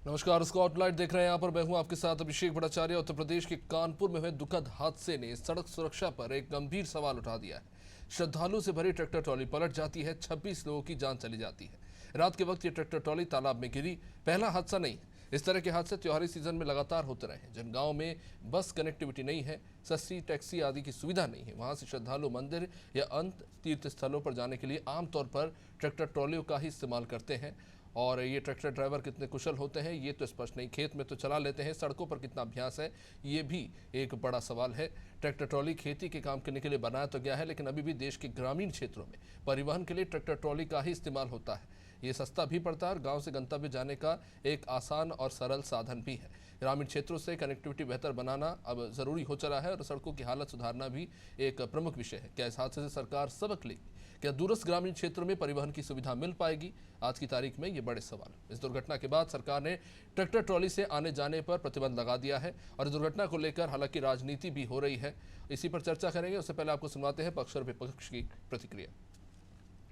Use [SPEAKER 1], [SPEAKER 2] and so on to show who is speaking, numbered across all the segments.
[SPEAKER 1] नमस्कार, स्पॉटलाइट देख रहे हैं। यहाँ पर मैं हूँ आपके साथ अभिषेक भट्टाचार्य। उत्तर प्रदेश के कानपुर में हुए दुखद हादसे ने सड़क सुरक्षा पर एक गंभीर सवाल उठा दिया है। श्रद्धालु से भरी ट्रैक्टर ट्रॉली पलट जाती है, 26 लोगों की जान चली जाती है। रात के वक्त ये ट्रैक्टर ट्रॉली तालाब में गिरी। पहला हादसा नहीं है। इस तरह के हादसे त्योहारी सीजन में लगातार होते रहे हैं। जिन गाँव में बस कनेक्टिविटी नहीं है, सस्ती टैक्सी आदि की सुविधा नहीं है, वहाँ से श्रद्धालु मंदिर या अन्य तीर्थ स्थलों पर जाने के लिए आमतौर पर ट्रैक्टर ट्रॉलियों का ही इस्तेमाल करते हैं। और ये ट्रैक्टर ड्राइवर कितने कुशल होते हैं ये तो स्पष्ट नहीं। खेत में तो चला लेते हैं, सड़कों पर कितना अभ्यास है ये भी एक बड़ा सवाल है। ट्रैक्टर ट्रॉली खेती के काम करने के लिए बनाया तो गया है, लेकिन अभी भी देश के ग्रामीण क्षेत्रों में परिवहन के लिए ट्रैक्टर ट्रॉली का ही इस्तेमाल होता है। ये सस्ता भी पड़ता है और गांव से गंतव्य जाने का एक आसान और सरल साधन भी है। ग्रामीण क्षेत्रों से कनेक्टिविटी बेहतर बनाना अब जरूरी हो चला है और सड़कों की हालत सुधारना भी एक प्रमुख विषय है। क्या इस हादसे से सरकार सबक लेगी? क्या दूरस्थ ग्रामीण क्षेत्रों में परिवहन की सुविधा मिल पाएगी? आज की तारीख में ये बड़े सवाल। इस दुर्घटना के बाद सरकार ने ट्रैक्टर ट्रॉली से आने जाने पर प्रतिबंध लगा दिया है और इस दुर्घटना को लेकर हालांकि राजनीति भी हो रही है। इसी पर चर्चा करेंगे। उससे पहले आपको सुनवाते हैं पक्ष और विपक्ष की प्रतिक्रिया।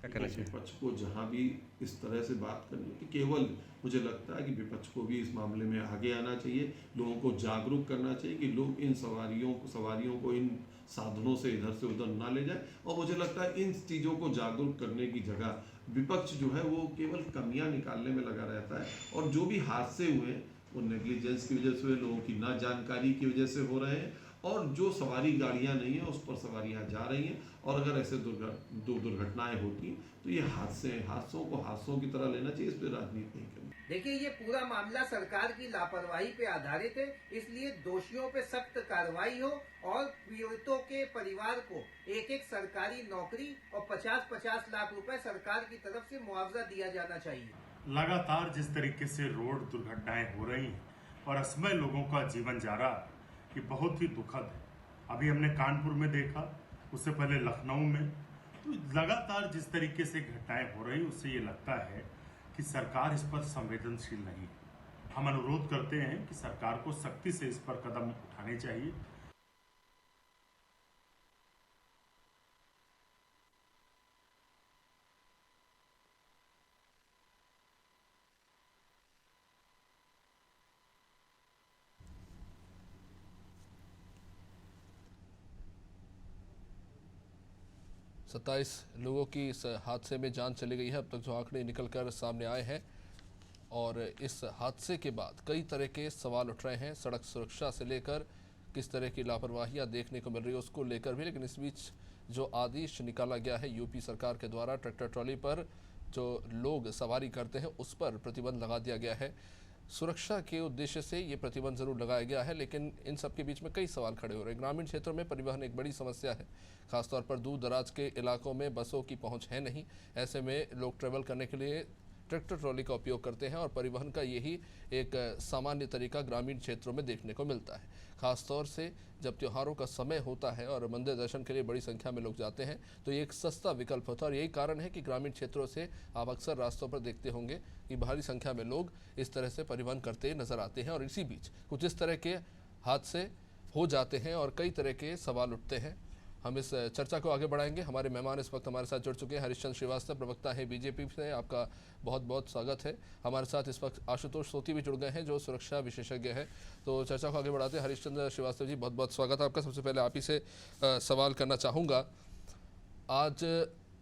[SPEAKER 2] विपक्ष को जहां भी इस तरह से बात करनी कि केवल मुझे लगता है कि विपक्ष को भी इस मामले में आगे आना चाहिए, लोगों को जागरूक करना चाहिए कि लोग इन सवारियों को इन साधनों से इधर से उधर ना ले जाए। और मुझे लगता है इन चीज़ों को जागरूक करने की जगह विपक्ष जो है वो केवल कमियां निकालने में लगा रहता है। और जो भी हादसे हुए हैं वो नेग्लिजेंस की वजह से हुए, लोगों की ना जानकारी की वजह से हो रहे हैं। और जो सवारी गाड़ियां नहीं है उस पर सवारियां जा रही हैं। और अगर ऐसे दुर्घटनाएं होती तो ये हादसों को हादसों की तरह लेना चाहिए, इस पर राजनीति नहीं करनी।
[SPEAKER 3] देखिए, ये पूरा मामला सरकार की लापरवाही पे आधारित है, इसलिए दोषियों पे सख्त कार्रवाई हो और पीड़ितों के परिवार को एक एक सरकारी नौकरी और 50-50 लाख रुपए सरकार की तरफ से मुआवजा दिया जाना चाहिए।
[SPEAKER 4] लगातार जिस तरीके से रोड दुर्घटनाएं हो रही हैं और असमय लोगों का जीवन जा रहा है, ये बहुत ही दुखद है। अभी हमने कानपुर में देखा, उससे पहले लखनऊ में। तो लगातार जिस तरीके से घटनाएं हो रही, उससे ये लगता है कि सरकार इस पर संवेदनशील नहीं है। हम अनुरोध करते हैं कि सरकार को सख्ती से इस पर कदम उठाने चाहिए।
[SPEAKER 1] 27 लोगों की इस हादसे में जान चली गई है। अब तक जो आंकड़े निकल कर सामने आए हैं और इस हादसे के बाद कई तरह के सवाल उठ रहे हैं। सड़क सुरक्षा से लेकर किस तरह की लापरवाहियां देखने को मिल रही है उसको लेकर भी। लेकिन इस बीच जो आदेश निकाला गया है यूपी सरकार के द्वारा, ट्रैक्टर ट्रॉली पर जो लोग सवारी करते हैं उस पर प्रतिबंध लगा दिया गया है। सुरक्षा के उद्देश्य से ये प्रतिबंध जरूर लगाया गया है, लेकिन इन सब के बीच में कई सवाल खड़े हो रहे हैं। ग्रामीण क्षेत्रों में परिवहन एक बड़ी समस्या है, खासतौर पर दूर दराज के इलाकों में बसों की पहुंच है नहीं। ऐसे में लोग ट्रेवल करने के लिए ट्रैक्टर ट्रॉली का उपयोग करते हैं और परिवहन का यही एक सामान्य तरीका ग्रामीण क्षेत्रों में देखने को मिलता है। खासतौर से जब त्योहारों का समय होता है और मंदिर दर्शन के लिए बड़ी संख्या में लोग जाते हैं तो ये एक सस्ता विकल्प होता है। और यही कारण है कि ग्रामीण क्षेत्रों से आप अक्सर रास्तों पर देखते होंगे कि भारी संख्या में लोग इस तरह से परिवहन करते नजर आते हैं। और इसी बीच कुछ इस तरह के हादसे हो जाते हैं और कई तरह के सवाल उठते हैं। हम इस चर्चा को आगे बढ़ाएंगे। हमारे मेहमान इस वक्त हमारे साथ जुड़ चुके हैं। हरीशचंद्र श्रीवास्तव, प्रवक्ता है बीजेपी से, आपका बहुत बहुत स्वागत है। हमारे साथ इस वक्त आशुतोष सोती भी जुड़ गए हैं जो सुरक्षा विशेषज्ञ हैं। तो चर्चा को आगे बढ़ाते हैं। हरीशचंद्र श्रीवास्तव जी, बहुत बहुत स्वागत है आपका। सबसे पहले आप ही से सवाल करना चाहूँगा। आज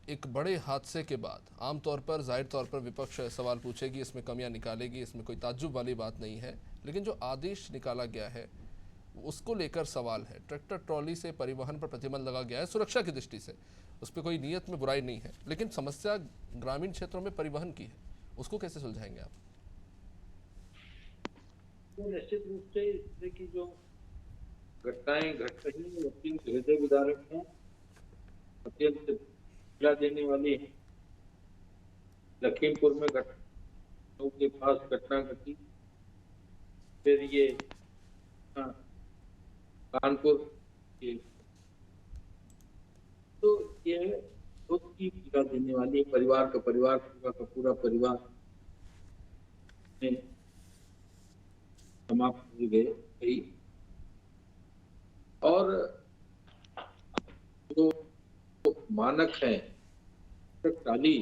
[SPEAKER 1] एक बड़े हादसे के बाद आमतौर पर जाहिर तौर पर विपक्ष सवाल पूछेगी, इसमें कमियां निकालेगी, इसमें कोई ताज्जुब वाली बात नहीं है। लेकिन जो आदेश निकाला गया है उसको लेकर सवाल है। ट्रैक्टर ट्रॉली से परिवहन पर प्रतिबंध लगा गया है सुरक्षा की दृष्टि से, उस पर कोई नियत में बुराई नहीं है, लेकिन समस्या ग्रामीण क्षेत्रों में परिवहन की है, उसको कैसे सुलझाएंगे आप?
[SPEAKER 5] तो निश्चित रूप से इस तरह की जो घटनाएं घट रही हैं अत्यंत हृदय विदारक हैं, अत्यंत पीड़ा देने वाली है। लखीमपुर में घटना के पास घटना घटी, फिर ये कानपुर के, तो ये बहुत ही पीड़ा देने वाली परिवार पूरा का पूरा परिवार में समाप्त हो गई। और जो मानक है ट्राली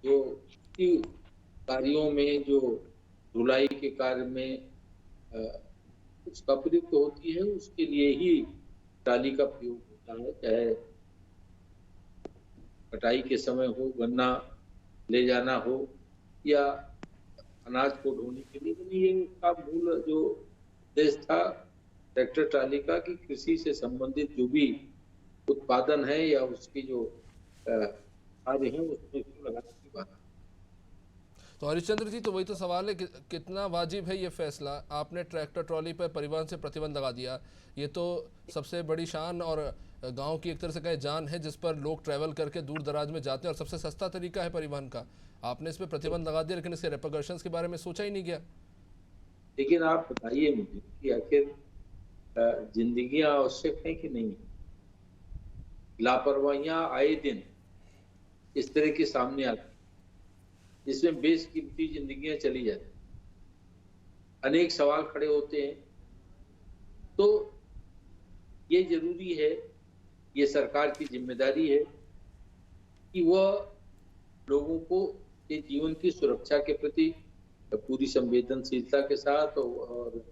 [SPEAKER 5] जो कार्यों में जो धुलाई के कार्य में उसका प्रयुक्त होती है, उसके लिए ही ट्राली का प्रयोग होता है, चाहे कटाई के समय हो, गन्ना ले जाना हो या अनाज को ढोने के लिए। ये का मूल जो उद्देश्य था ट्रैक्टर ट्राली का कि कृषि से संबंधित जो भी उत्पादन है या उसकी जो कार्य है उसमें लगाने की बात।
[SPEAKER 1] तो हरिश्चंद्र जी, तो वही तो सवाल है कि कितना वाजिब है ये फैसला। आपने ट्रैक्टर ट्रॉली पर परिवहन से प्रतिबंध लगा दिया, ये तो सबसे बड़ी शान और गांव की एक तरह से कहे जान है जिस पर लोग ट्रैवल करके दूर दराज में जाते हैं और सबसे सस्ता तरीका है परिवहन का। आपने इस पर प्रतिबंध लगा दिया, लेकिन इसके रेपरकशंस के बारे में सोचा ही नहीं गया।
[SPEAKER 5] लेकिन आप बताइए मुझे कि आखिर जिंदगियां आवश्यक है कि नहीं? लापरवाहियां आए दिन इस तरह के सामने आती, जिसमें बेशकीमती जिंदगियां चली जाती, अनेक सवाल खड़े होते हैं। तो ये जरूरी है, ये सरकार की जिम्मेदारी है कि वह लोगों को ये जीवन की सुरक्षा के प्रति पूरी संवेदनशीलता के साथ और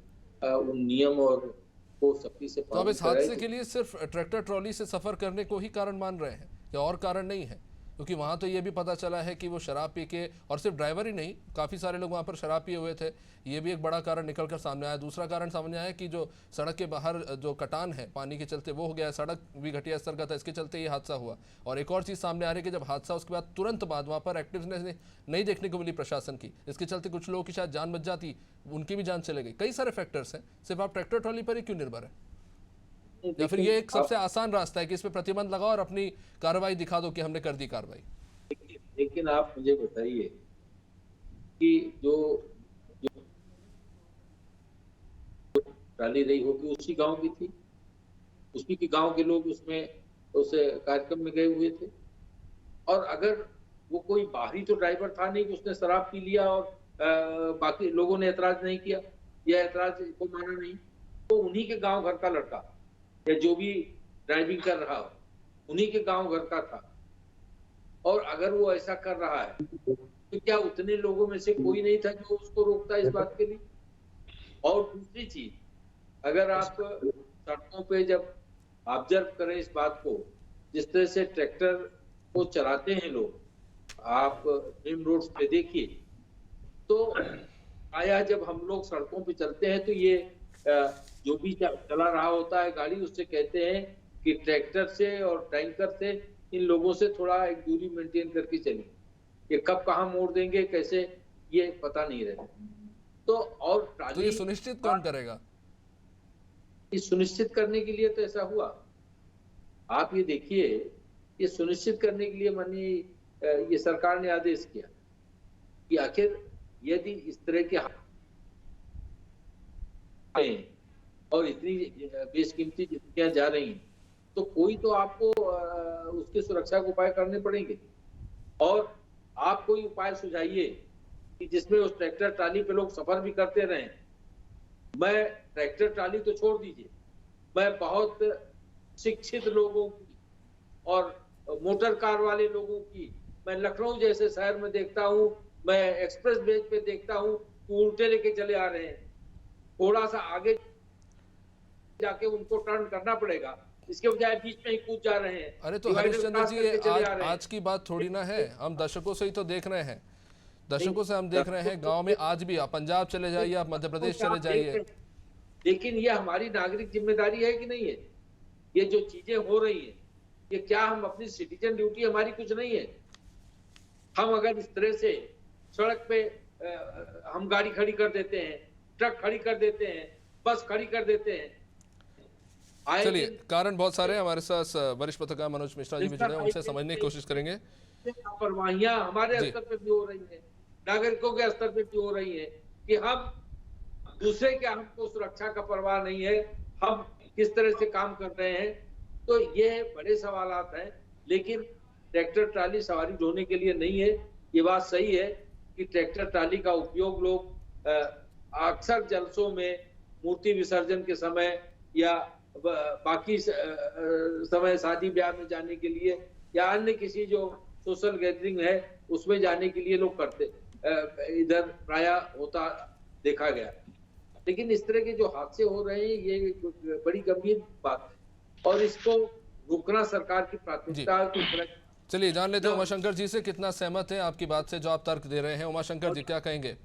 [SPEAKER 5] उन नियम और को सख्ती से
[SPEAKER 1] तो अब इस हादसे के लिए सिर्फ ट्रैक्टर ट्रॉली से सफर करने को ही कारण मान रहे हैं या और कारण नहीं है? क्योंकि वहाँ तो ये भी पता चला है कि वो शराब पी के, और सिर्फ ड्राइवर ही नहीं, काफ़ी सारे लोग वहाँ पर शराब पिए हुए थे, ये भी एक बड़ा कारण निकल कर सामने आया। दूसरा कारण सामने आया कि जो सड़क के बाहर जो कटान है पानी के चलते वो हो गया, सड़क भी घटिया स्तर का था, इसके चलते ये हादसा हुआ। और एक और चीज़ सामने आ रही है कि जब हादसा उसके बाद तुरंत बाद वहाँ पर एक्टिवनेस नहीं देखने को मिली प्रशासन की, इसके चलते कुछ लोगों की शायद जान बच जाती, उनकी भी जान चले गई। कई सारे फैक्टर्स हैं, सिर्फ आप ट्रैक्टर ट्रॉली पर ही क्यों निर्भर है? या फिर ये एक सबसे आसान रास्ता है कि इस पर प्रतिबंध लगाओ और अपनी कार्रवाई दिखा दो कि हमने कर दी कार्रवाई?
[SPEAKER 5] लेकिन आप मुझे बताइए कि जो ट्राली रही होगी उसी गांव की थी, उसी के गांव के लोग उसमें उस कार्यक्रम में गए हुए थे। और अगर वो कोई बाहरी तो ड्राइवर था नहीं कि उसने शराब पी लिया और बाकी लोगों ने ऐतराज नहीं किया या ऐतराज को माना नहीं, तो उन्हीं के गांव घर का लड़का या जो भी ड्राइविंग कर रहा हो उन्हीं के गांव घर का था। और अगर वो ऐसा कर रहा है तो क्या उतने लोगों में से कोई नहीं था जो उसको रोकता इस बात के लिए? और दूसरी चीज, अगर आप सड़कों पे जब ऑब्जर्व करें इस बात को, जिस तरह से ट्रैक्टर को चलाते हैं लोग, आप मेन रोड्स पे देखिए, तो आया जब हम लोग सड़कों पे चलते हैं तो ये जो भी चला रहा होता है गाड़ी, उससे कहते हैं कि ट्रैक्टर से और टैंकर से इन लोगों से थोड़ा एक दूरी मेंटेन करके चलिए, ये कब कहाँ मोड़ देंगे कैसे ये पता नहीं रहता। तो
[SPEAKER 1] ये सुनिश्चित कौन करेगा?
[SPEAKER 5] इस सुनिश्चित करने के लिए तो ऐसा हुआ, आप ये देखिए, ये सुनिश्चित करने के लिए माननीय ये सरकार ने आदेश किया कि आखिर यदि इस तरह के और इतनी बेशकीमती जिंदगियां जा रही हैं तो कोई तो आपको उसकी सुरक्षा के उपाय करने पड़ेंगे। और आप कोई उपाय सुझाइए कि जिसमें उस ट्रैक्टर ट्राली पे लोग सफर भी करते रहें। मैं ट्रैक्टर ट्राली तो छोड़ दीजिए, मैं बहुत शिक्षित लोगों की और मोटर कार वाले लोगों की मैं लखनऊ जैसे शहर में देखता हूँ, मैं एक्सप्रेस वे पे देखता हूँ कि उल्टे लेके चले आ रहे हैं, थोड़ा सा आगे जाके उनको टर्न करना पड़ेगा, इसके बजाय बीच में ही कूद जा रहे हैं।
[SPEAKER 1] अरे तो हरिश्चंद्र जी, आज की बात थोड़ी ना है, हम दशकों से ही तो देख रहे हैं, दशकों से हम देख रहे हैं। गांव में आज भी आप पंजाब चले जाइए, आप मध्य प्रदेश चले जाइए।
[SPEAKER 5] लेकिन ये हमारी नागरिक जिम्मेदारी है कि नहीं है? ये जो चीजें हो रही है, ये क्या हम अपनी सिटीजन ड्यूटी हमारी कुछ नहीं है? हम अगर इस तरह से सड़क पे हम गाड़ी खड़ी कर देते हैं, ट्रक खड़ी कर देते हैं, बस खड़ी कर देते हैं।
[SPEAKER 1] चलिए, कारण बहुत सारे। हमारे साथ वरिष्ठ पत्रकार मनोज मिश्रा जी भी जुड़े हैं, उनसे समझने की कोशिश करेंगे।
[SPEAKER 5] लापरवाहियां हमारे स्तर पे भी हो रही है, नागरिकों के स्तर पे भी हो रही है कि हम दूसरे के, हमको सुरक्षा का परवाह नहीं है, हम किस तरह से काम कर रहे हैं। तो ये बड़े सवालात हैं, लेकिन ट्रैक्टर ट्राली सवारी ढोने के लिए नहीं है। ये बात सही है कि ट्रैक्टर ट्राली का उपयोग लोग अक्सर जलसों में, मूर्ति विसर्जन के समय या बाकी समय शादी ब्याह में जाने के लिए या अन्य किसी जो सोशल गैदरिंग है उसमें जाने के लिए लोग इधर प्राय होता देखा गया। लेकिन इस तरह के जो हादसे हो रहे हैं ये बड़ी गंभीर बात है और इसको रोकना सरकार की प्राथमिकता है।
[SPEAKER 1] चलिए जान लेते हैं उमाशंकर जी से कितना सहमत है आपकी बात से जो आप तर्क दे रहे हैं। उमाशंकर जी क्या कहेंगे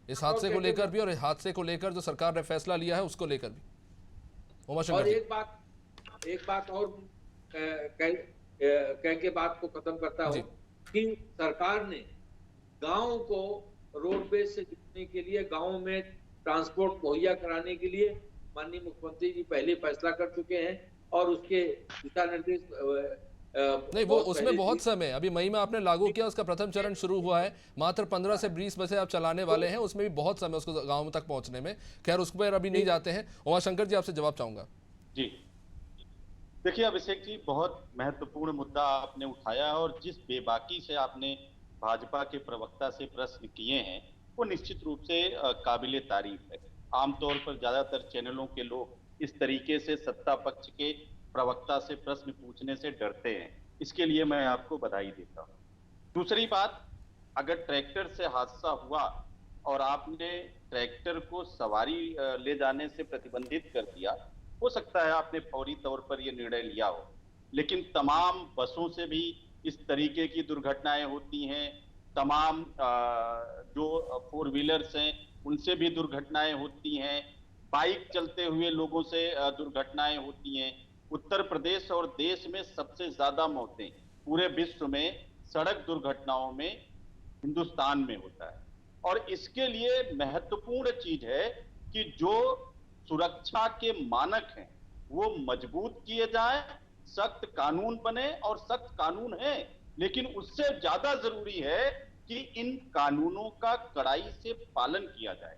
[SPEAKER 1] इस हादसे को लेकर भी और इस हादसे को लेकर जो सरकार ने फैसला लिया है उसको लेकर भी? उमाशंकर
[SPEAKER 5] और
[SPEAKER 1] जी।
[SPEAKER 5] एक बात और कह के बात को खत्म करता हूँ कि सरकार ने गांव को रोडवेज से जोड़ने के लिए, गांव में ट्रांसपोर्ट मुहैया कराने के लिए माननीय मुख्यमंत्री जी पहले फैसला कर चुके हैं और उसके दिशा निर्देश
[SPEAKER 1] नहीं वो उसमें बहुत समय, अभी मई में आपने लागू किया, उसका प्रथम चरण शुरू हुआ है, मात्र 15 से 20 बसें आप चलाने वाले हैं, उसमें भी बहुत समय उसको गाँव तक पहुंचने में। खैर उस पर अभी नहीं जाते हैं। उमाशंकर जी आपसे जवाब चाहूंगा।
[SPEAKER 6] जी देखिए अभिषेक जी, बहुत महत्वपूर्ण मुद्दा आपने उठाया और जिस बेबाकी से आपने भाजपा के प्रवक्ता से प्रश्न किए हैं वो निश्चित रूप से काबिले तारीफ है। आमतौर पर ज्यादातर चैनलों के लोग इस तरीके से सत्ता पक्ष के प्रवक्ता से प्रश्न पूछने से डरते हैं, इसके लिए मैं आपको बधाई देता हूँ। दूसरी बात, अगर ट्रैक्टर से हादसा हुआ और आपने ट्रैक्टर को सवारी ले जाने से प्रतिबंधित कर दिया, हो सकता है आपने फौरी तौर पर यह निर्णय लिया हो, लेकिन तमाम बसों से भी इस तरीके की दुर्घटनाएं होती हैं, तमाम जो 4 व्हीलर्स हैं उनसे भी दुर्घटनाएं होती हैं, बाइक चलते हुए लोगों से दुर्घटनाएं होती हैं। उत्तर प्रदेश और देश में सबसे ज्यादा मौतें पूरे विश्व में सड़क दुर्घटनाओं में हिंदुस्तान में होता है और इसके लिए महत्वपूर्ण चीज है कि जो सुरक्षा के मानक हैं वो मजबूत किए जाएं, सख्त कानून बने और सख्त कानून है, लेकिन उससे ज्यादा जरूरी है कि इन कानूनों का कड़ाई से पालन किया जाए।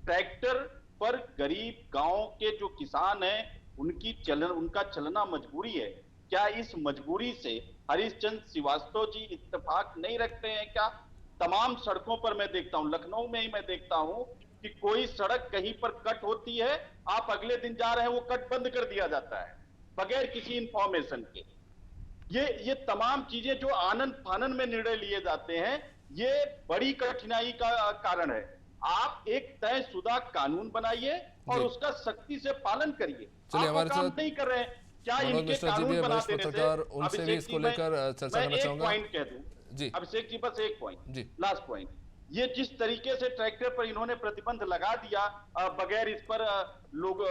[SPEAKER 6] ट्रैक्टर पर गरीब गांव के जो किसान हैं उनका चलना मजबूरी है। क्या इस मजबूरी से हरिश्चंद्र श्रीवास्तव जी इत्तेफाक नहीं रखते हैं क्या? तमाम सड़कों पर मैं देखता हूं, लखनऊ में ही मैं देखता हूं कि कोई सड़क कहीं पर कट होती है, आप अगले दिन जा रहे हैं वो कट बंद कर दिया जाता है बगैर किसी इंफॉर्मेशन के। ये तमाम चीजें जो आनंद फानन में निर्णय लिए जाते हैं ये बड़ी कठिनाई का कारण है। आप एक तयशुदा कानून बनाइए और उसका सख्ती से पालन करिए।
[SPEAKER 1] चलिए हमारे
[SPEAKER 6] काम
[SPEAKER 1] साथ
[SPEAKER 6] नहीं कर रहे हैं क्या?
[SPEAKER 1] मनोज मिश्रा जी भी वरिष्ठ पत्रकार, उनसे भी इसको लेकर चर्चा करना चाहूंगा।
[SPEAKER 6] पॉइंट कह दूं
[SPEAKER 1] जी
[SPEAKER 6] अभिषेक जी, बस एक पॉइंट
[SPEAKER 1] जी,
[SPEAKER 6] लास्ट पॉइंट, ये जिस तरीके से ट्रैक्टर पर इन्होंने प्रतिबंध लगा दिया बगैर इस पर लोग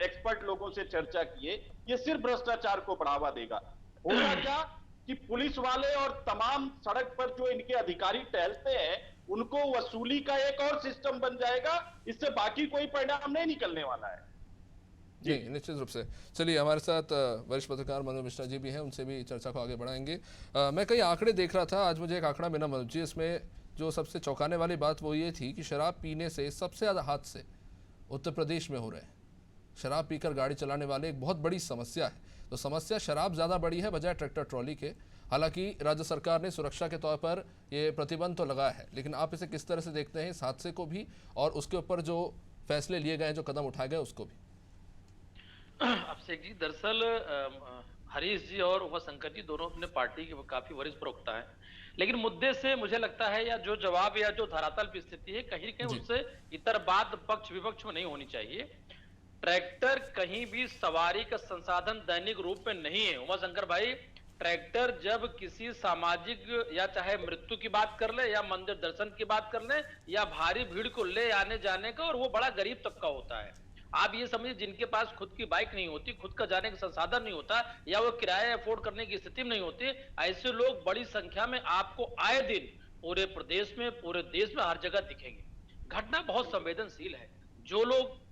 [SPEAKER 6] एक्सपर्ट लोगों से चर्चा किए, ये सिर्फ भ्रष्टाचार को बढ़ावा देगा। होगा क्या कि पुलिस वाले और तमाम सड़क पर जो इनके अधिकारी टहलते हैं उनको वसूली का एक और सिस्टम बन जाएगा, इससे बाकी कोई परिणाम नहीं निकलने वाला है।
[SPEAKER 1] जी निश्चित रूप से। चलिए हमारे साथ वरिष्ठ पत्रकार मनोज मिश्रा जी भी हैं, उनसे भी चर्चा को आगे बढ़ाएंगे। मैं कई आंकड़े देख रहा था, आज मुझे एक आंकड़ा मिला मनोज जी, इसमें जो सबसे चौंकाने वाली बात वो ये थी कि शराब पीने से सबसे ज़्यादा हादसे उत्तर प्रदेश में हो रहे हैं। शराब पीकर गाड़ी चलाने वाले एक बहुत बड़ी समस्या है। तो समस्या शराब ज़्यादा बड़ी है बजाय ट्रैक्टर ट्रॉली के। हालांकि राज्य सरकार ने सुरक्षा के तौर पर ये प्रतिबंध तो लगाया है, लेकिन आप इसे किस तरह से देखते हैं, इस हादसे को भी और उसके ऊपर जो फैसले लिए गए हैं, जो कदम उठाए गए उसको भी?
[SPEAKER 7] अभिषेक जी, दरअसल हरीश जी और उमाशंकर जी दोनों अपने पार्टी के काफी वरिष्ठ प्रवक्ता हैं, लेकिन मुद्दे से मुझे लगता है या जो जवाब या जो धरातल की स्थिति है कहीं कहीं उससे इतर बात पक्ष विपक्ष में नहीं होनी चाहिए। ट्रैक्टर कहीं भी सवारी का संसाधन दैनिक रूप में नहीं है। उमाशंकर भाई, ट्रैक्टर जब किसी सामाजिक या चाहे मृत्यु की बात कर ले या मंदिर दर्शन की बात कर ले या भारी भीड़ को ले आने जाने का, और वो बड़ा गरीब तबका होता है। आप ये समझिए जिनके पास खुद की बाइक नहीं होती, खुद का जाने का संसाधन नहीं होता या वो किराया अफोर्ड करने की स्थिति में नहीं होती, ऐसे लोग बड़ी संख्या में आपको आए दिन पूरे प्रदेश में, पूरे देश में हर जगह दिखेंगे। घटना बहुत संवेदनशील है। जो लोग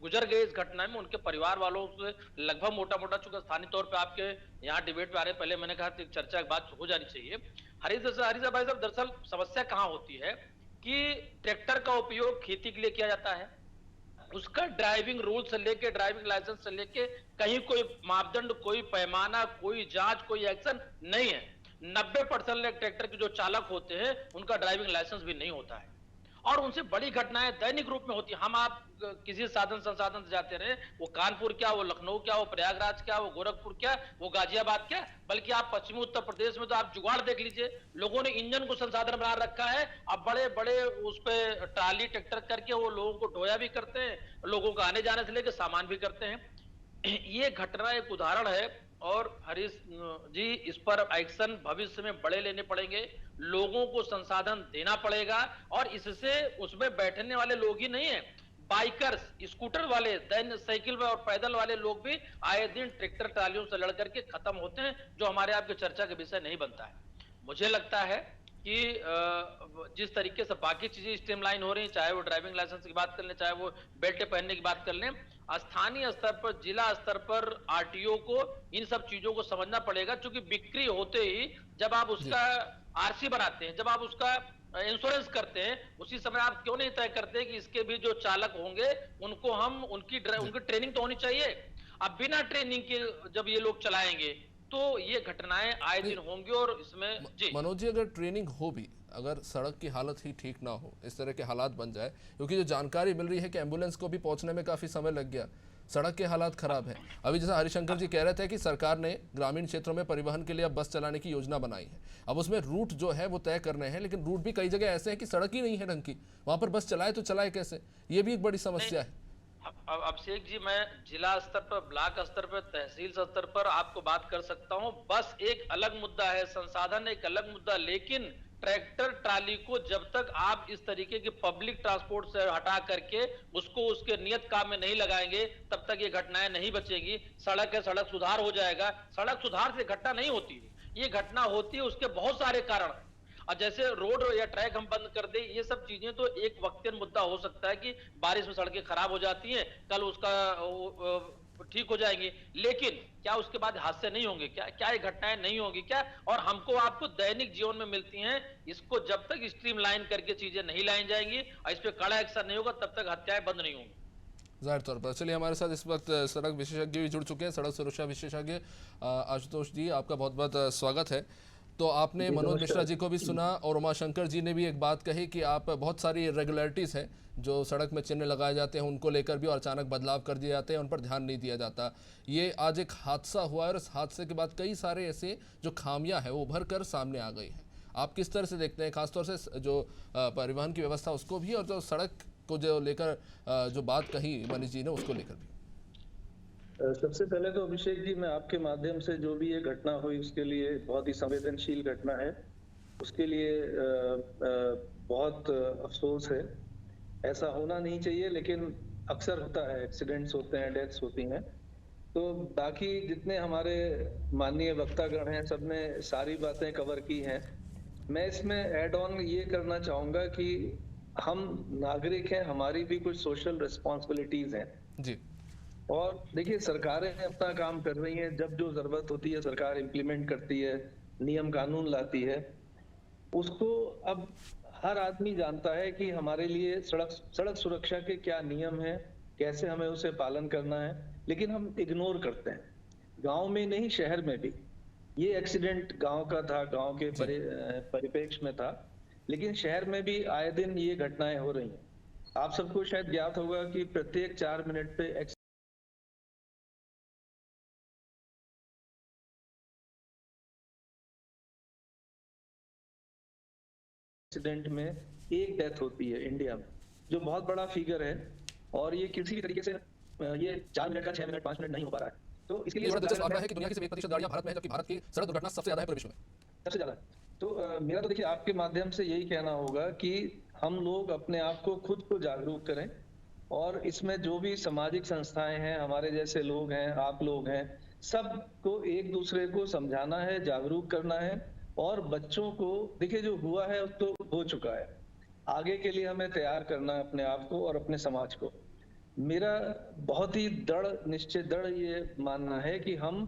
[SPEAKER 7] गुजर गए इस घटना में उनके परिवार वालों से लगभग मोटा मोटा, चूंकि स्थानीय तौर पे आपके यहाँ डिबेट में आ रहे, पहले मैंने कहा चर्चा की बात हो जानी चाहिए। हरीश भाई साहब, दरअसल समस्या कहाँ होती है कि ट्रैक्टर का उपयोग खेती के लिए किया जाता है, उसका ड्राइविंग रूल से लेके ड्राइविंग लाइसेंस से लेके कहीं कोई मापदंड, कोई पैमाना, कोई जांच, कोई एक्शन नहीं है। 90% ट्रैक्टर के जो चालक होते हैं उनका ड्राइविंग लाइसेंस भी नहीं होता है। और उनसे बड़ी घटनाएं दैनिक रूप में होती हैं। हम आप किसी साधन संसाधन से जाते रहे, वो कानपुर क्या, वो लखनऊ क्या, वो प्रयागराज क्या, वो गोरखपुर क्या, वो गाजियाबाद क्या, बल्कि आप पश्चिमी उत्तर प्रदेश में तो आप जुगाड़ देख लीजिए, लोगों ने इंजन को संसाधन बना रखा है। अब बड़े बड़े उस पे ट्राली ट्रैक्टर करके वो लोगों को ढोया भी करते हैं, लोगों को आने जाने से लेकर सामान भी करते हैं। ये घटना एक उदाहरण है, और हरीश जी इस पर एक्शन भविष्य में बड़े लेने पड़ेंगे, लोगों को संसाधन देना पड़ेगा, और इससे उसमें बैठने वाले लोग ही नहीं है, बाइकर्स, स्कूटर वाले, दैन साइकिल और पैदल वाले लोग भी आए दिन ट्रैक्टर ट्रालियों से लड़ करके खत्म होते हैं, जो हमारे आपके चर्चा के विषय नहीं बनता है। मुझे लगता है कि जिस तरीके से बाकी चीजें स्ट्रीमलाइन हो रही हैं, चाहे वो ड्राइविंग लाइसेंस की बात कर लें, चाहे वो बेल्ट पहनने की बात कर लें, स्थानीय स्तर पर, जिला स्तर पर आरटीओ को इन सब चीजों को समझना पड़ेगा, क्योंकि बिक्री होते ही जब आप उसका आरसी बनाते हैं, जब आप उसका इंश्योरेंस करते हैं, उसी समय आप क्यों नहीं तय करते कि इसके भी जो चालक होंगे उनको हम उनकी ट्रेनिंग तो होनी चाहिए। अब बिना ट्रेनिंग के जब ये लोग चलाएंगे तो ये घटनाएं आए दिन होंगी, और इसमें जी
[SPEAKER 1] मनोज जी, अगर ट्रेनिंग हो भी, अगर सड़क की हालत ही ठीक ना हो, इस तरह के हालात बन जाए, क्योंकि जो जानकारी मिल रही है कि एम्बुलेंस को भी पहुंचने में काफ़ी समय लग गया, सड़क के हालात खराब हैं। अभी जैसा हरिशंकर जी कह रहे थे कि सरकार ने ग्रामीण क्षेत्रों में परिवहन के लिए अब बस चलाने की योजना बनाई है, अब उसमें रूट जो है वो तय करने हैं, लेकिन रूट भी कई जगह ऐसे हैं कि सड़क ही नहीं है ढंग की, वहाँ पर बस चलाए तो चलाए कैसे, ये भी एक बड़ी समस्या है।
[SPEAKER 7] अभिषेक जी, मैं जिला स्तर पर, ब्लॉक स्तर पर, तहसील स्तर पर आपको बात कर सकता हूं। बस एक अलग मुद्दा है, संसाधन एक अलग मुद्दा, लेकिन ट्रैक्टर ट्राली को जब तक आप इस तरीके के पब्लिक ट्रांसपोर्ट से हटा करके उसको उसके नियत काम में नहीं लगाएंगे, तब तक ये घटनाएं नहीं बचेगी। सड़क है, सड़क सुधार हो जाएगा, सड़क सुधार से घटना नहीं होती, ये घटना होती है उसके बहुत सारे कारण। और जैसे रोड या ट्रैक हम बंद कर दे, ये सब चीजें तो एक वक्तन मुद्दा हो सकता है कि बारिश में सड़कें खराब हो जाती हैं, कल उसका ठीक हो जाएंगी, लेकिन क्या उसके बाद हादसे नहीं होंगे? क्या ये घटनाएं नहीं होंगी क्या? और हमको आपको दैनिक जीवन में मिलती हैं। इसको जब तक स्ट्रीमलाइन करके चीजें नहीं लाई जाएंगी और इस पे कड़ा एक्शन नहीं होगा, तब तक हत्याएं बंद नहीं होंगी।
[SPEAKER 1] जाहिर तौर पर। चलिए, हमारे साथ इस वक्त सड़क विशेषज्ञ भी जुड़ चुके हैं, सड़क सुरक्षा विशेषज्ञ आशुतोष जी, आपका बहुत बहुत स्वागत है। तो आपने मनोज मिश्रा जी को भी सुना, और उमाशंकर जी ने भी एक बात कही कि आप बहुत सारी इरेगुलरिटीज़ हैं जो सड़क में चिन्ह लगाए जाते हैं उनको लेकर भी, और अचानक बदलाव कर दिए जाते हैं, उन पर ध्यान नहीं दिया जाता। ये आज एक हादसा हुआ है, और इस हादसे के बाद कई सारे ऐसे जो खामियां हैं वो उभर कर सामने आ गई हैं। आप किस तरह से देखते हैं, खासतौर से जो परिवहन की व्यवस्था उसको भी, और जो सड़क को जो लेकर जो बात कही मनीष जी ने उसको लेकर भी?
[SPEAKER 8] सबसे पहले तो अभिषेक जी, मैं आपके माध्यम से जो भी ये घटना हुई उसके लिए, बहुत ही संवेदनशील घटना है, उसके लिए बहुत अफसोस है। ऐसा होना नहीं चाहिए, लेकिन अक्सर होता है, एक्सीडेंट्स होते हैं, डेथ्स होती हैं। तो बाकी जितने हमारे माननीय वक्तागण हैं, सबने सारी बातें कवर की हैं। मैं इसमें ऐड ऑन ये करना चाहूँगा कि हम नागरिक हैं, हमारी भी कुछ सोशल रिस्पॉन्सिबिलिटीज हैं
[SPEAKER 1] जी।
[SPEAKER 8] और देखिए, सरकारें अपना काम कर रही हैं, जब जो जरूरत होती है सरकार इम्प्लीमेंट करती है, नियम कानून लाती है। उसको अब हर आदमी जानता है कि हमारे लिए सड़क सुरक्षा के क्या नियम हैं, कैसे हमें उसे पालन करना है, लेकिन हम इग्नोर करते हैं। गांव में नहीं, शहर में भी ये एक्सीडेंट गांव का था, गांव के परिप्रेक्ष्य में था, लेकिन शहर में भी आए दिन ये घटनाएं हो रही हैं। आप सबको शायद ज्ञात होगा कि प्रत्येक 4 मिनट पे एक्सीडेंट में एक डेथ होती है इंडिया में, जो बहुत बड़ा फिगर है। और ये किसी भी तरीके से ये 4 मिनट का 6 मिनट 5 मिनट नहीं हो पा रहा है। तो इसके लिए
[SPEAKER 1] दिलचस्प आंकड़ा है कि दुनिया की सिर्फ 1% गाड़ियां भारत में है, जबकि भारत की सड़क दुर्घटना सबसे ज्यादा है पूरे विश्व में,
[SPEAKER 8] सबसे ज्यादा। तो मेरा तो देखिए आपके माध्यम से यही कहना होगा कि हम लोग अपने आप को खुद को जागरूक करें, और इसमें जो भी सामाजिक संस्थाएं हैं, हमारे जैसे लोग हैं, आप लोग हैं, सबको एक दूसरे को समझाना है, जागरूक करना है। और बच्चों को देखिए, जो हुआ है तो हो चुका है, आगे के लिए हमें तैयार करना है अपने आप को और अपने समाज को। मेरा बहुत ही दृढ़ ये मानना है कि हम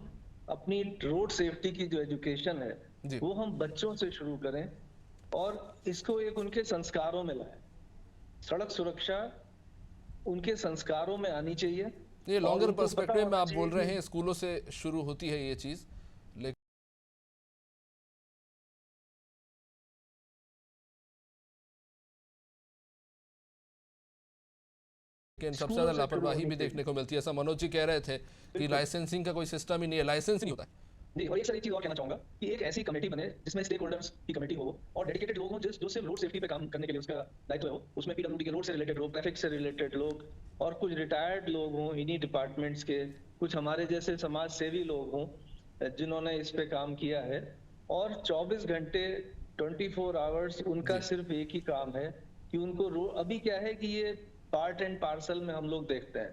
[SPEAKER 8] अपनी रोड सेफ्टी की जो एजुकेशन है वो हम बच्चों से शुरू करें, और इसको एक उनके संस्कारों में लाएं। सड़क सुरक्षा उनके संस्कारों में आनी चाहिए।
[SPEAKER 1] ये लॉन्गर पर्सपेक्टिव में आप बोल रहे हैं, स्कूलों से शुरू होती है ये चीज। लेकिन सबसे
[SPEAKER 8] स्कूल
[SPEAKER 1] ज्यादा
[SPEAKER 8] से
[SPEAKER 1] लापरवाही
[SPEAKER 8] शुरू
[SPEAKER 1] भी
[SPEAKER 8] होनी
[SPEAKER 1] देखने को मिलती है। ऐसा मनोज जी कह रहे थे कि लाइसेंसिंग का कोई सिस्टम ही नहीं है, लाइसेंस नहीं होता है।
[SPEAKER 8] जी, और एक सर एक चीज और कहना चाहूंगा कि एक ऐसी कमेटी बने जिसमें स्टेक होल्डर्स की कमेटी हो और डेडिकेटेड लोग हों जो सिर्फ रोड सेफ्टी पे काम करने के लिए उसका दायित्व हो। उसमें पीडब्ल्यूडी के रोड से रिलेटेड लोग, ट्रैफिक से रिलेटेड लोग और कुछ रिटायर्ड लोग हों इन्हीं डिपार्टमेंट्स के, कुछ हमारे जैसे समाज सेवी लोग हों जिन्होंने इस पे काम किया है। और 24 घंटे 24 आवर्स उनका सिर्फ एक ही काम है कि उनको अभी क्या है कि ये पार्ट एंड पार्सल में हम लोग देखते हैं,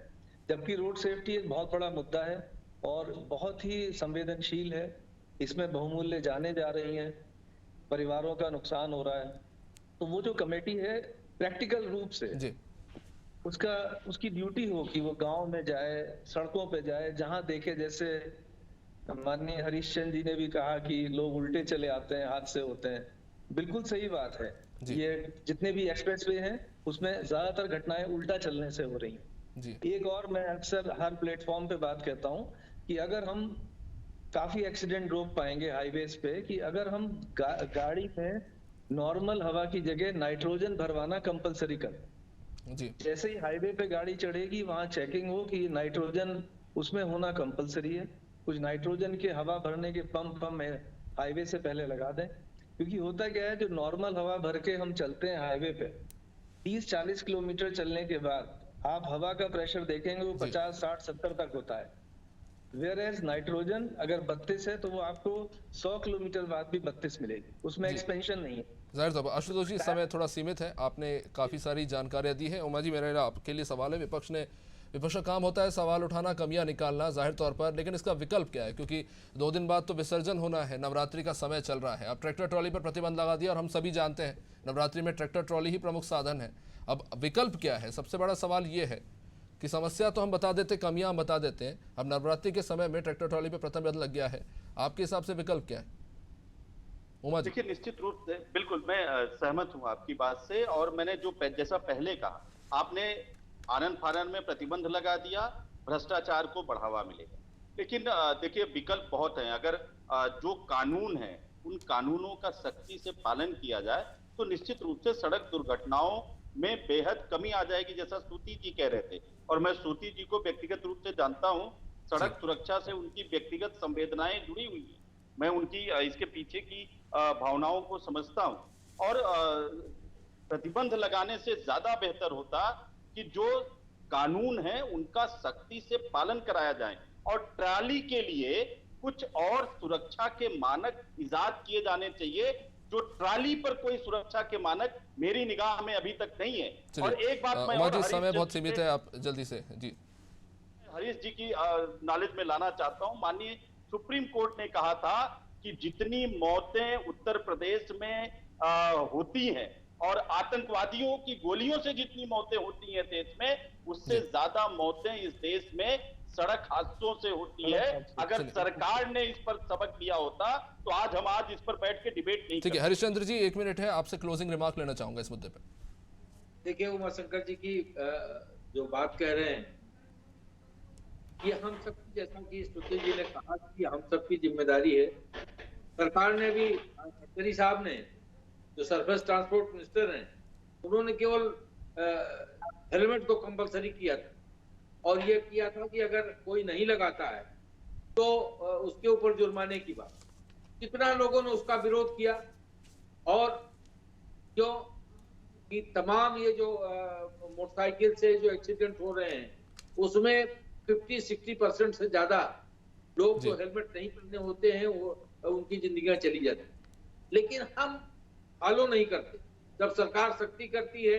[SPEAKER 8] जबकि रोड सेफ्टी एक बहुत बड़ा मुद्दा है और बहुत ही संवेदनशील है। इसमें बहुमूल्य जाने जा रही हैं, परिवारों का नुकसान हो रहा है। तो वो जो कमेटी है प्रैक्टिकल रूप से
[SPEAKER 1] जी
[SPEAKER 8] उसकी ड्यूटी हो कि वो गांव में जाए, सड़कों पे जाए, जहां देखे, जैसे माननीय हरीश चंद्र जी ने भी कहा कि लोग उल्टे चले आते हैं, हादसे होते हैं। बिल्कुल सही बात है। ये जितने भी एक्सप्रेसवे हैं उसमें ज्यादातर घटनाएं उल्टा चलने से हो रही हैं।
[SPEAKER 1] जी
[SPEAKER 8] एक और मैं अक्सर हर प्लेटफॉर्म पे बात कहता हूं कि अगर हम काफी एक्सीडेंट रोक पाएंगे हाईवेज पे कि अगर हम गाड़ी में नॉर्मल हवा की जगह नाइट्रोजन भरवाना कंपलसरी करें।
[SPEAKER 1] जी
[SPEAKER 8] जैसे ही हाईवे पे गाड़ी चढ़ेगी वहां चेकिंग हो कि नाइट्रोजन उसमें होना कंपलसरी है। कुछ नाइट्रोजन के हवा भरने के पंप हम हाईवे से पहले लगा दें, क्योंकि होता क्या है जो नॉर्मल हवा भर के हम चलते हैं हाईवे पे 30-40 किलोमीटर चलने के बाद आप हवा का प्रेशर देखेंगे वो 50, 60, 70 तक होता है। वेयर एज नाइट्रोजन अगर 32 है तो वो आपको 100 किलोमीटर बाद भी 32 मिलेगी, उसमें एक्सपेंशन नहीं है।
[SPEAKER 1] जाहिर तौर पर आशुतोष जी समय थोड़ा सीमित है, आपने काफ़ी सारी जानकारियां दी है। उमा जी मेरा आपके लिए सवाल है, विपक्ष का काम होता है सवाल उठाना, कमियां निकालना जाहिर तौर पर, लेकिन इसका विकल्प क्या है? क्योंकि 2 दिन बाद तो विसर्जन होना है, नवरात्रि का समय चल रहा है। अब ट्रैक्टर ट्रॉली पर प्रतिबंध लगा दिया और हम सभी जानते हैं नवरात्रि में ट्रैक्टर ट्रॉली ही प्रमुख साधन है। अब विकल्प क्या है? सबसे बड़ा सवाल ये है कि समस्या तो हम बता देते, कमियां हम बता देते हैं, अब नवरात्रि के समय में ट्रैक्टर ट्रॉली पर प्रतिबंध लग गया है, आपके हिसाब से विकल्प क्या है? उमा जी।
[SPEAKER 6] देखिए, निश्चित रूप से बिल्कुल मैं सहमत हूं आपकी बात से। और मैंने जो जैसा पहले कहा, आपने आनन फानन में प्रतिबंध लगा दिया, भ्रष्टाचार को बढ़ावा मिलेगा। लेकिन देखिए विकल्प बहुत हैं। अगर जो कानून है उन कानूनों का सख्ती से पालन किया जाए तो निश्चित रूप से सड़क दुर्घटनाओं में बेहद कमी आ जाएगी, जैसा सूती जी कह रहे थे। और मैं सूती जी को व्यक्तिगत रूप से जानता हूं, सड़क सुरक्षा से उनकी व्यक्तिगत संवेदनाएं जुड़ी हुई है। मैं उनकी इसके पीछे की भावनाओं को समझता हूं। और प्रतिबंध लगाने से ज्यादा बेहतर होता कि जो कानून है उनका सख्ती से पालन कराया जाए और ट्राली के लिए कुछ और सुरक्षा के मानक इजाद किए जाने चाहिए, जो ट्राली पर कोई सुरक्षा के मानक मेरी निगाह में अभी तक नहीं है। और एक बात मैं
[SPEAKER 1] और समय बहुत सीमित है, आप जल्दी से जी
[SPEAKER 6] हरीश जी की नॉलेज में लाना चाहता हूं। माननीय सुप्रीम कोर्ट ने कहा था कि जितनी मौतें उत्तर प्रदेश में होती हैं और आतंकवादियों की गोलियों से जितनी मौतें होती हैं देश में, उससे ज्यादा मौतें इस देश में सड़क हादसों से होती है। अगर सरकार ने इस पर सबक लिया होता तो आज इस पर बैठ के डिबेट नहीं।
[SPEAKER 1] ठीक है हरिश्चंद्र जी 1 मिनट है, आपसे क्लोजिंग रिमार्क लेना चाहूंगा इस मुद्दे पर।
[SPEAKER 5] देखिए उमाशंकर जी की जो बात कह रहे हैं ये हम सबकी, जैसा कि स्तुति जी ने कहा कि हम सबकी जिम्मेदारी है। सरकार ने भी, गडकरी साहब ने जो सरफेस ट्रांसपोर्ट मिनिस्टर हैं, उन्होंने केवल हेलमेट को कंपलसरी किया था और ये किया था कि अगर कोई नहीं लगाता है तो उसके ऊपर जुर्माने की बात। कितना लोगों ने उसका विरोध किया और जो कि तमाम ये जो मोटरसाइकिल से जो एक्सीडेंट हो रहे हैं उसमें 50-60% से ज्यादा लोग जो हेलमेट नहीं पहने होते हैं वो उनकी जिंदगियां चली जाती हैं। लेकिन हम फॉलो नहीं करते। जब सरकार सख्ती करती है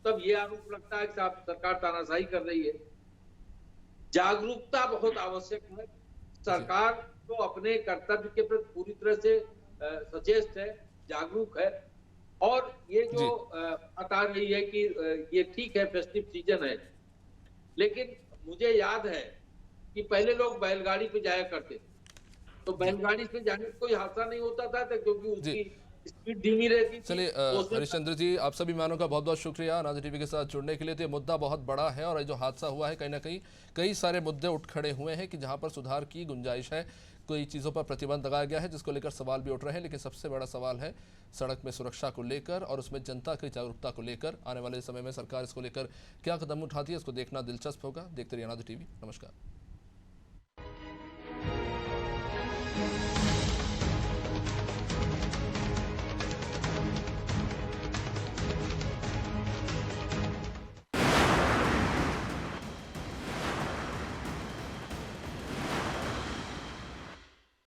[SPEAKER 5] तब ये आरोप लगता है कि सरकार तानाशाही कर रही है। जागरूकता बहुत आवश्यक है। सरकार तो अपने कर्तव्य के प्रति पूरी तरह से सचेत है, जागरूक है। और ये जो बता रही है कि ये ठीक है, फेस्टिव सीजन है, लेकिन मुझे याद है कि पहले लोग बैलगाड़ी पे जाया करते थे, तो बैलगाड़ी पे जाने से कोई हादसा नहीं होता था क्योंकि उसकी स्पीड धीमी रहती थी।
[SPEAKER 1] चलिए हरिश्चंद्र जी, आप सभी मेहमानों का बहुत बहुत शुक्रिया नाज़ टीवी के साथ जुड़ने के लिए। तो ये मुद्दा बहुत बड़ा है और ये जो हादसा हुआ है कहीं ना कहीं कई सारे मुद्दे उठ खड़े हुए हैं कि जहां पर सुधार की गुंजाइश है। कई चीज़ों पर प्रतिबंध लगाया गया है जिसको लेकर सवाल भी उठ रहे हैं, लेकिन सबसे बड़ा सवाल है सड़क में सुरक्षा को लेकर और उसमें जनता की जागरूकता को लेकर। आने वाले समय में सरकार इसको लेकर क्या कदम उठाती है इसको देखना दिलचस्प होगा। देखते रहिए अनादि टीवी। नमस्कार।